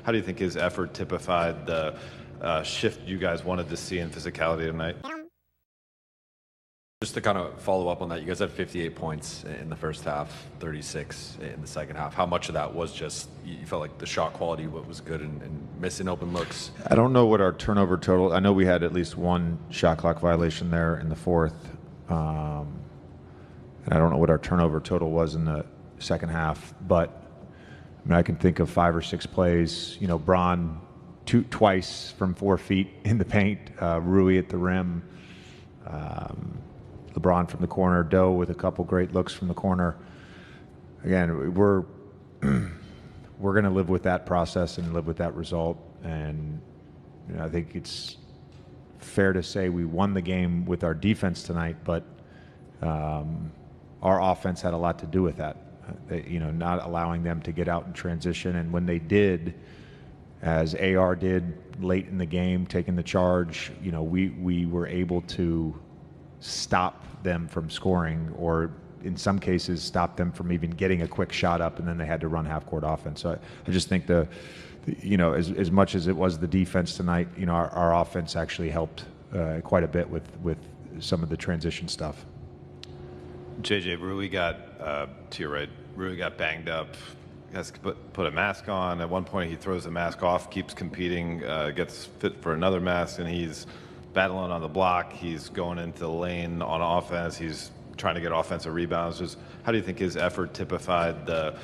how do you think his effort typified the shift you guys wanted to see in physicality tonight? Just to kind of follow up on that, you guys had 58 points in the first half, 36 in the second half. How much of that was just you felt like the shot quality was good and missing open looks? I don't know what our turnover total. I know we had at least one shot clock violation there in the fourth, and I don't know what our turnover total was in the second half. But I mean, I can think of 5 or 6 plays. You know, Bron twice from 4 feet in the paint, Rui at the rim. LeBron from the corner, Doe with a couple great looks from the corner. Again, we're going to live with that process and live with that result. And you know, I think it's fair to say we won the game with our defense tonight, but our offense had a lot to do with that. You know, not allowing them to get out in transition, and when they did, as AR did late in the game, taking the charge, you know, we were able to stop them from scoring, or in some cases stop them from even getting a quick shot up, and then they had to run half-court offense. So I just think you know, as much as it was the defense tonight, you know, our offense actually helped quite a bit with some of the transition stuff. JJ, Rui got, to your right, Rui got banged up, has to put a mask on. At one point he throws the mask off, keeps competing, gets fit for another mask, and he's battling on the block. He's going into the lane on offense. He's trying to get offensive rebounds. Just how do you think his effort typified the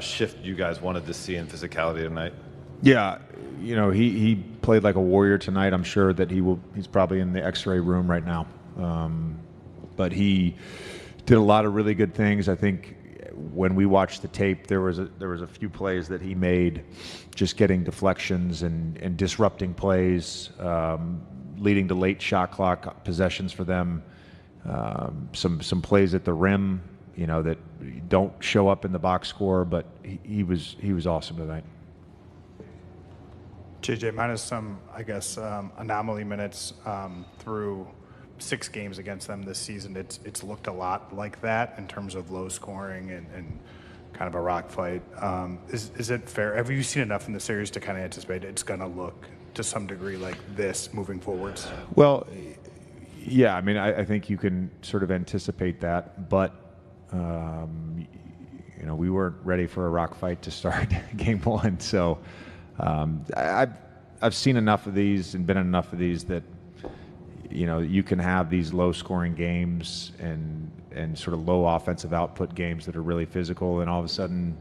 shift you guys wanted to see in physicality tonight? Yeah, you know, he played like a warrior tonight. I'm sure that he's probably in the X-ray room right now. But he did a lot of really good things. I think when we watched the tape, there was a few plays that he made, just getting deflections and disrupting plays, leading to late shot clock possessions for them. Some plays at the rim, you know, that don't show up in the box score, but he was awesome tonight. JJ, minus some, I guess, anomaly minutes through 6 games against them this season, it's looked a lot like that in terms of low scoring and kind of a rock fight. Is it fair? Have you seen enough in the series to kind of anticipate it's going to look to some degree like this moving forwards? Well, yeah, I mean, I think you can sort of anticipate that, but you know, we weren't ready for a rock fight to start game 1, so I've seen enough of these and been in enough of these that, you know, you can have these low-scoring games and sort of low offensive output games that are really physical, and all of a sudden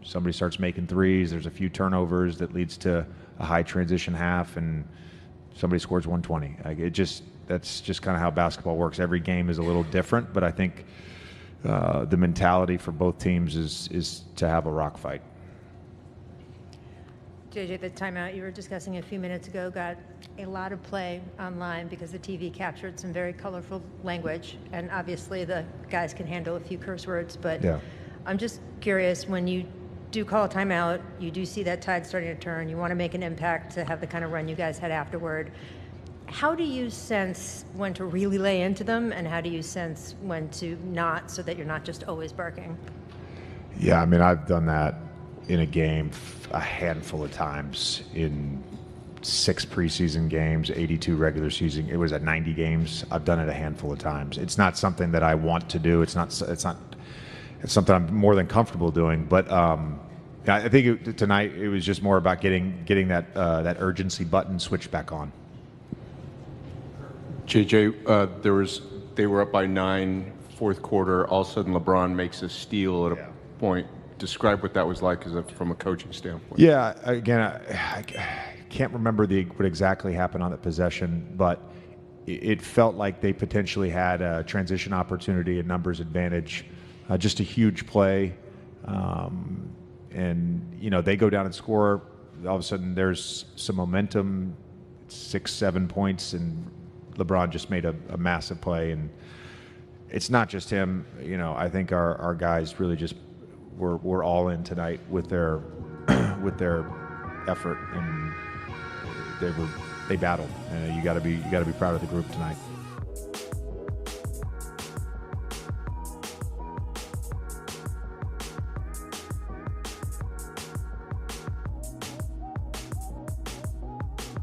somebody starts making threes, there's a few turnovers that leads to a high transition half, and somebody scores 120. That's just kind of how basketball works. Every game is a little different, but I think the mentality for both teams is to have a rock fight. JJ, the timeout you were discussing a few minutes ago got a lot of play online because the TV captured some very colorful language, and obviously the guys can handle a few curse words, but yeah. I'm just curious, when you do call a timeout, you do see that tide starting to turn, you want to make an impact to have the kind of run you guys had afterward. How do you sense when to really lay into them, and how do you sense when to not, so that you're not just always barking? Yeah, I mean, I've done that in a game a handful of times in 6 preseason games, 82 regular season. It was at 90 games. I've done it a handful of times. It's not something that I want to do. It's something I'm more than comfortable doing. But I think tonight it was just more about getting that urgency button switched back on. JJ, they were up by 9, fourth quarter. All of a sudden, LeBron makes a steal at a point. Describe what that was like from a coaching standpoint. Yeah, again, I can't remember what exactly happened on that possession, but it felt like they potentially had a transition opportunity, a numbers advantage, just a huge play. And, you know, they go down and score. All of a sudden, there's some momentum, 6, 7 points, and LeBron just made a massive play. And it's not just him. You know, I think our guys really just were all in tonight with their effort, and they battled. You got to be proud of the group tonight.